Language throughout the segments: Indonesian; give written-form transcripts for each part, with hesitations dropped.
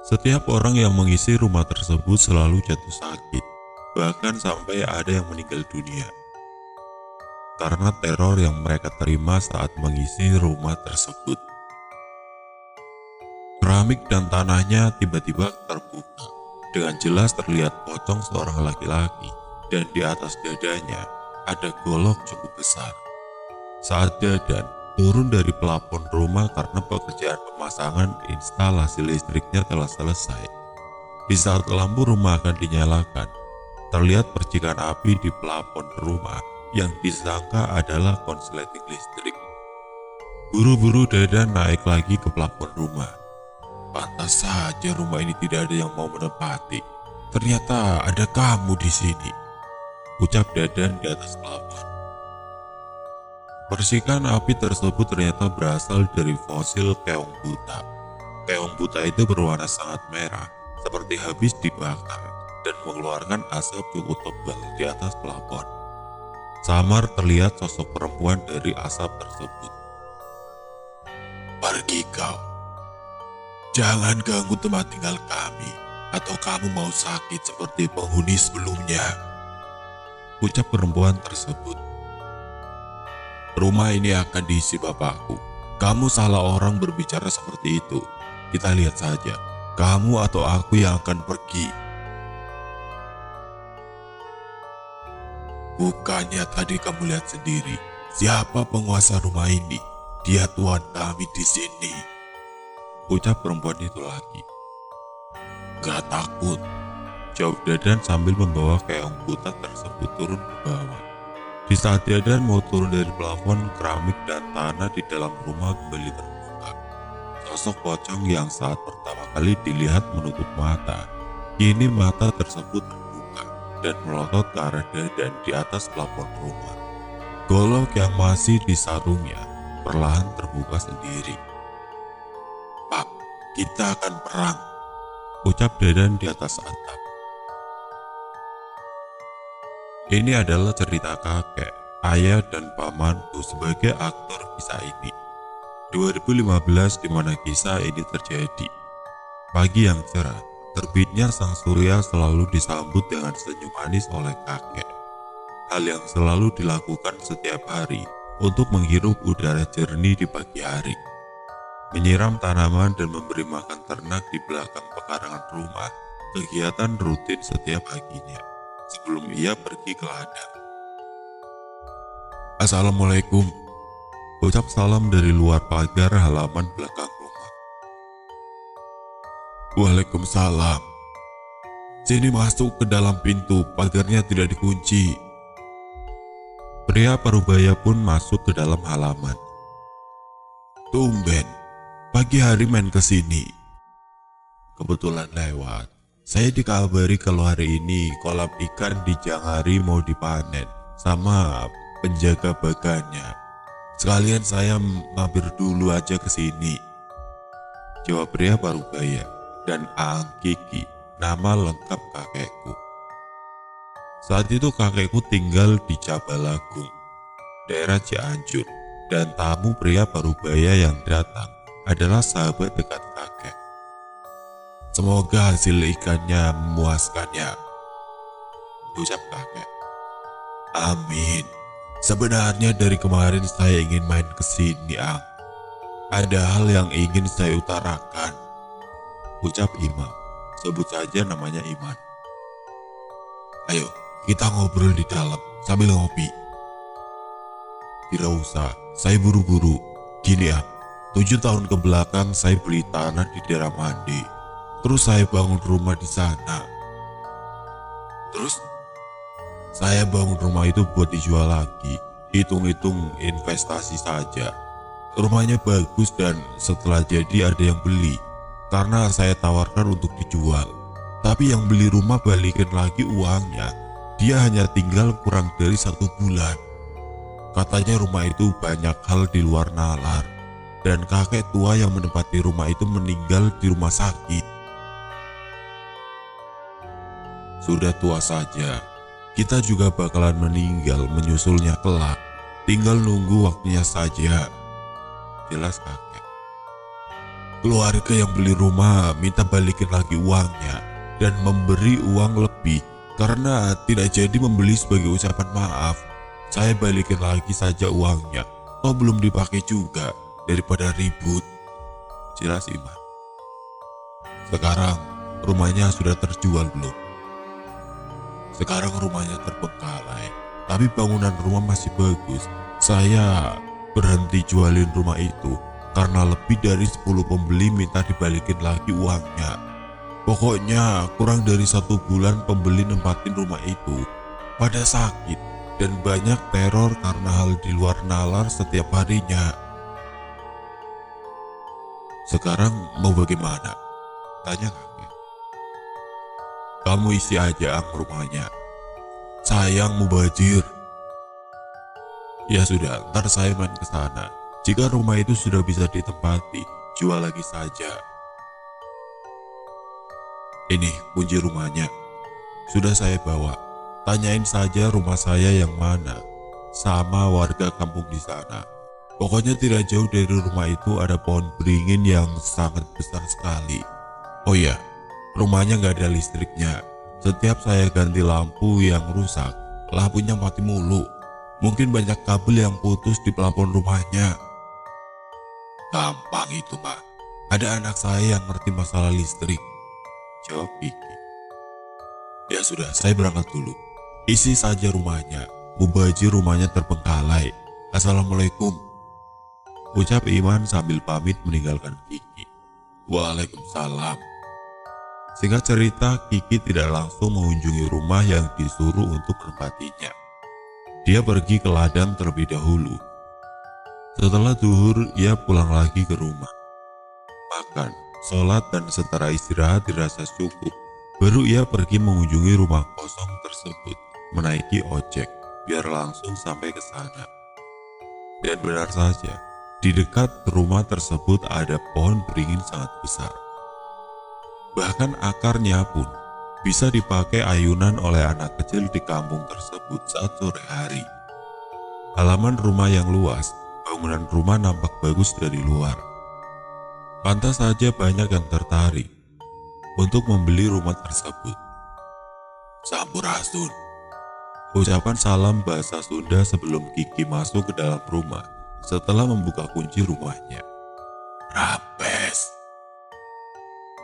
Setiap orang yang mengisi rumah tersebut selalu jatuh sakit, bahkan sampai ada yang meninggal dunia karena teror yang mereka terima saat mengisi rumah tersebut. Keramik dan tanahnya tiba-tiba terbuka. Dengan jelas terlihat pocong seorang laki-laki, dan di atas dadanya ada golok cukup besar. Saat Dadan turun dari plafon rumah karena pekerjaan pemasangan instalasi listriknya telah selesai. Di saat lampu rumah akan dinyalakan, terlihat percikan api di plafon rumah yang disangka adalah konsleting listrik. Buru-buru Dadan naik lagi ke plafon rumah. Pantas saja rumah ini tidak ada yang mau menempati. Ternyata ada kamu di sini, ucap Dadan di atas plafon. Percikan api tersebut ternyata berasal dari fosil keong buta. Keong buta itu berwarna sangat merah, seperti habis dibakar, dan mengeluarkan asap cukup tebal di atas plafon. Samar terlihat sosok perempuan dari asap tersebut. Pergi kau. Jangan ganggu tempat tinggal kami, atau kamu mau sakit seperti penghuni sebelumnya, ucap perempuan tersebut. Rumah ini akan diisi bapakku. Kamu salah orang berbicara seperti itu. Kita lihat saja, kamu atau aku yang akan pergi. Bukannya tadi kamu lihat sendiri siapa penguasa rumah ini? Dia tuan kami di sini, ucap perempuan itu lagi. Gak takut, jawab Dadan sambil membawa keong buta tersebut turun ke bawah. Di saat Dadan mau turun dari plafon, keramik dan tanah di dalam rumah kembali terbuka. Sosok pocong yang saat pertama kali dilihat menutup mata, kini mata tersebut terbuka dan melotot ke arah Dadan di atas plafon rumah. Golok yang masih di sarungnya perlahan terbuka sendiri. Pak, kita akan perang, ucap Dadan di atas atap. Ini adalah cerita kakek, ayah, dan pamanku sebagai aktor kisah ini. 2015 di mana kisah ini terjadi. Pagi yang cerah, terbitnya sang surya selalu disambut dengan senyum manis oleh kakek. Hal yang selalu dilakukan setiap hari untuk menghirup udara jernih di pagi hari. Menyiram tanaman dan memberi makan ternak di belakang pekarangan rumah, kegiatan rutin setiap paginya sebelum ia pergi ke ladang. Assalamualaikum, ucap salam dari luar pagar halaman belakang rumah. Waalaikumsalam. Sini masuk ke dalam pintu, pagarnya tidak dikunci. Pria parubaya pun masuk ke dalam halaman. Tumben, pagi hari main ke sini. Kebetulan lewat. Saya dikabari kalau hari ini kolam ikan di Janghari mau dipanen sama penjaga baganya. Sekalian saya mampir dulu aja ke sini, jawab pria parubaya. Dan Aang Kiki, nama lengkap kakekku. Saat itu kakekku tinggal di Cabalagung, daerah Cianjur, dan tamu pria parubaya yang datang adalah sahabat dekat kakek. Semoga hasil ikannya memuaskannya, ucap kakek. Amin. Sebenarnya dari kemarin saya ingin main ke sini, Ang. Ada hal yang ingin saya utarakan, ucap Imam. Sebut saja namanya Iman. Ayo, kita ngobrol di dalam sambil ngopi. Tidak usah, saya buru-buru. Gini ya, 7 tahun ke belakang saya beli tanah di daerah Mandi. Terus saya bangun rumah di sana. Terus saya bangun rumah itu buat dijual lagi. Hitung-hitung investasi saja. Rumahnya bagus dan setelah jadi ada yang beli. Karena saya tawarkan untuk dijual. Tapi yang beli rumah balikin lagi uangnya. Dia hanya tinggal kurang dari 1 bulan. Katanya rumah itu banyak hal di luar nalar. Dan kakek tua yang menempati rumah itu meninggal di rumah sakit. Sudah tua saja, kita juga bakalan meninggal menyusulnya kelak. Tinggal nunggu waktunya saja, jelas kakek. Keluarga yang beli rumah minta balikin lagi uangnya dan memberi uang lebih karena tidak jadi membeli sebagai ucapan maaf. Saya balikin lagi saja uangnya, toh belum dipakai juga, daripada ribut. Jelas Iman. Sekarang rumahnya sudah terjual belum? Sekarang rumahnya terbengkalai, tapi bangunan rumah masih bagus. Saya berhenti jualin rumah itu karena lebih dari 10 pembeli minta dibalikin lagi uangnya. Pokoknya kurang dari 1 bulan pembeli nempatin rumah itu pada sakit dan banyak teror karena hal di luar nalar setiap harinya. Sekarang mau bagaimana? Tanya kakek. Kamu isi aja rumahnya. Sayang mubazir. Ya sudah, ntar saya main ke sana. Jika rumah itu sudah bisa ditempati, jual lagi saja. Ini kunci rumahnya. Sudah saya bawa. Tanyain saja rumah saya yang mana, sama warga kampung di sana. Pokoknya tidak jauh dari rumah itu ada pohon beringin yang sangat besar sekali. Oh iya, rumahnya nggak ada listriknya. Setiap saya ganti lampu yang rusak, lampunya mati mulu. Mungkin banyak kabel yang putus di plafon rumahnya. Gampang itu, Pak. Ada anak saya yang ngerti masalah listrik. Jawab Kiki. Ya sudah, saya berangkat dulu. Isi saja rumahnya. Mubazir rumahnya terbengkalai. Assalamualaikum. Ucap Iman sambil pamit meninggalkan Kiki. Waalaikumsalam. Singkat cerita, Kiki tidak langsung mengunjungi rumah yang disuruh untuk menempatinya. Dia pergi ke ladang terlebih dahulu. Setelah zuhur, ia pulang lagi ke rumah. Makan, sholat, dan setara istirahat dirasa cukup. Baru ia pergi mengunjungi rumah kosong tersebut, menaiki ojek, biar langsung sampai ke sana. Dan benar saja, di dekat rumah tersebut ada pohon beringin sangat besar. Bahkan akarnya pun bisa dipakai ayunan oleh anak kecil di kampung tersebut saat sore hari. Halaman rumah yang luas, bangunan rumah nampak bagus dari luar. Pantas saja banyak yang tertarik untuk membeli rumah tersebut. Sampurasun. Ucapan salam bahasa Sunda sebelum Kiki masuk ke dalam rumah setelah membuka kunci rumahnya. Rapes.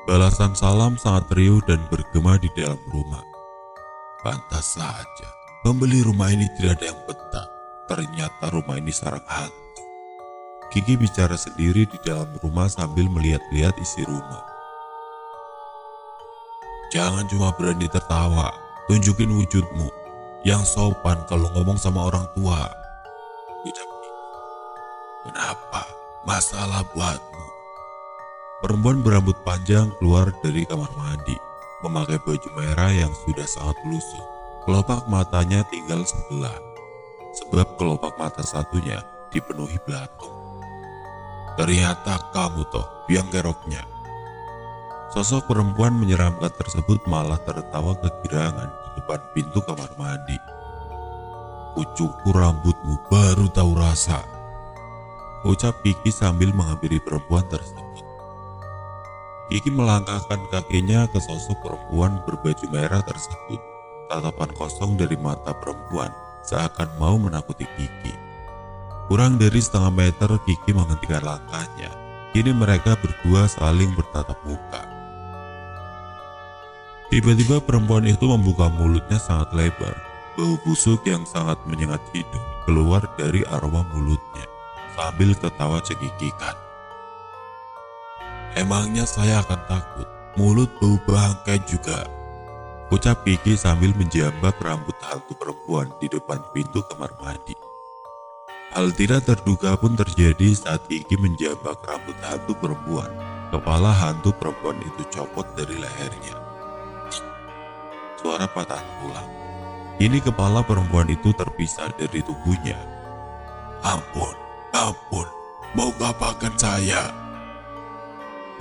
Balasan salam sangat riuh dan bergema di dalam rumah. Pantas saja, pembeli rumah ini tidak ada yang betah. Ternyata rumah ini sarang hantu. Kiki bicara sendiri di dalam rumah sambil melihat-lihat isi rumah. Jangan cuma berani tertawa, tunjukin wujudmu. Yang sopan kalau ngomong sama orang tua. Ucap Kiki. Kenapa? Masalah buatmu. Perempuan berambut panjang keluar dari kamar mandi, memakai baju merah yang sudah sangat lusuh. Kelopak matanya tinggal sebelah, sebab kelopak mata satunya dipenuhi belatung. Ternyata kamu toh biang keroknya. Sosok perempuan menyeramkan tersebut malah tertawa kegirangan di depan pintu kamar mandi. Kucukur rambutmu baru tahu rasa. Ucap Kiki sambil menghampiri perempuan tersebut. Kiki melangkahkan kakinya ke sosok perempuan berbaju merah tersebut. Tatapan kosong dari mata perempuan seakan mau menakuti Kiki. Kurang dari setengah meter Kiki menghentikan langkahnya. Kini mereka berdua saling bertatap muka. Tiba-tiba perempuan itu membuka mulutnya sangat lebar. Bau busuk yang sangat menyengat hidung keluar dari aroma mulutnya sambil tertawa cekikikan. Emangnya saya akan takut, mulut bau bangkai juga. Ucap Kiki sambil menjambak rambut hantu perempuan di depan pintu kamar mandi. Hal tidak terduga pun terjadi saat Kiki menjambak rambut hantu perempuan. Kepala hantu perempuan itu copot dari lehernya. Suara patahan tulang. Kini kepala perempuan itu terpisah dari tubuhnya. Ampun, ampun, mau ngapakan saya?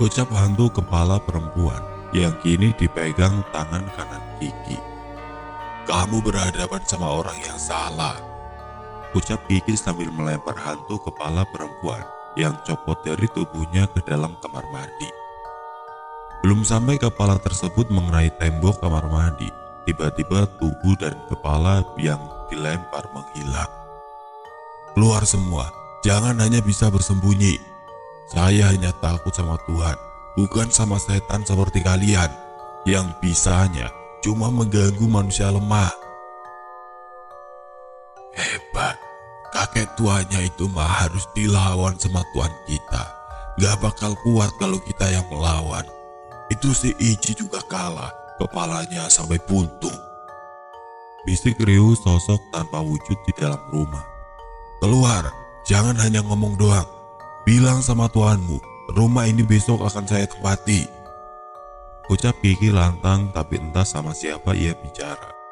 Ucap hantu kepala perempuan yang kini dipegang tangan kanan Kiki. Kamu berhadapan sama orang yang salah. Ucap Kiki sambil melempar hantu kepala perempuan yang copot dari tubuhnya ke dalam kamar mandi. Belum sampai kepala tersebut mengenai tembok kamar mandi, tiba-tiba tubuh dan kepala yang dilempar menghilang. Keluar semua, jangan hanya bisa bersembunyi. Saya hanya takut sama Tuhan, bukan sama setan seperti kalian, yang bisanya cuma mengganggu manusia lemah. Hebat, kakek tuanya itu mah harus dilawan sama Tuhan kita. Gak bakal kuat kalau kita yang melawan. Itu si Ichi juga kalah, kepalanya sampai buntung. Bisik riuh sosok tanpa wujud di dalam rumah. Keluar, jangan hanya ngomong doang. Bilang sama tuanmu, rumah ini besok akan saya tempati. Ucap Kiki lantang, tapi entah sama siapa ia bicara.